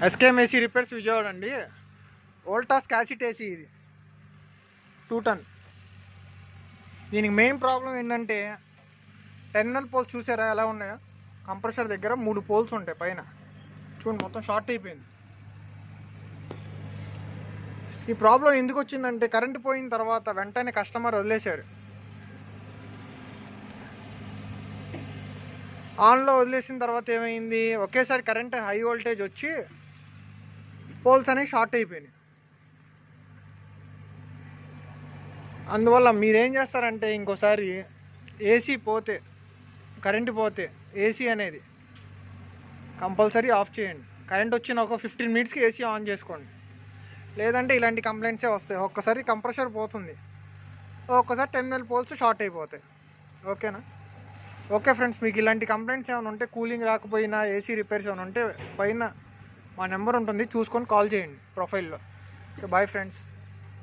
SKM AC repairs Vijayawada అండి. Voltas cassette AC ఇది 2 టన్. దీనికి మెయిన్ ప్రాబ్లం ఏంటంటే టెర్మినల్ పోల్స్ చూసారా ఎలా ఉన్నాయో? కంప్రెసర్ దగ్గర 3 పోల్స్ ఉంటాయి పైన, చూడండి మొత్తం షార్ట్ అయిపోయింది. ఈ ప్రాబ్లం ఎందుకు వచ్చిందంటే కరెంట్ పోయిన తర్వాత వెంటనే కస్టమర్ వదిలేశారు. ఆన్లో వదిలేసిన తర్వాత ఏమైంది, ఒకేసారి కరెంట్ హై వోల్టేజ్ వచ్చి పోల్స్ అనేవి షార్ట్ అయిపోయినాయి. అందువల్ల మీరేం చేస్తారంటే ఇంకోసారి ఏసీ పోతే, కరెంటు పోతే ఏసీ అనేది కంపల్సరీ ఆఫ్ చేయండి. కరెంట్ వచ్చిన ఒక 15 మినిట్స్కి ఏసీ ఆన్ చేసుకోండి. లేదంటే ఇలాంటి కంప్లైంట్సే వస్తాయి. ఒక్కసారి కంప్రెషర్ పోతుంది, ఒక్కసారి టెర్మినల్ పోల్స్ షార్ట్ అయిపోతాయి. ఓకేనా? ఓకే ఫ్రెండ్స్, మీకు ఇలాంటి కంప్లైంట్స్ ఏమైనా ఉంటే, కూలింగ్ రాకపోయినా ఏసీ రిపేర్స్ ఏమైనా ఉంటే పైన మా నెంబర్ ఉంటుంది, చూసుకొని కాల్ చేయండి ప్రొఫైల్లో. Okay, bye friends.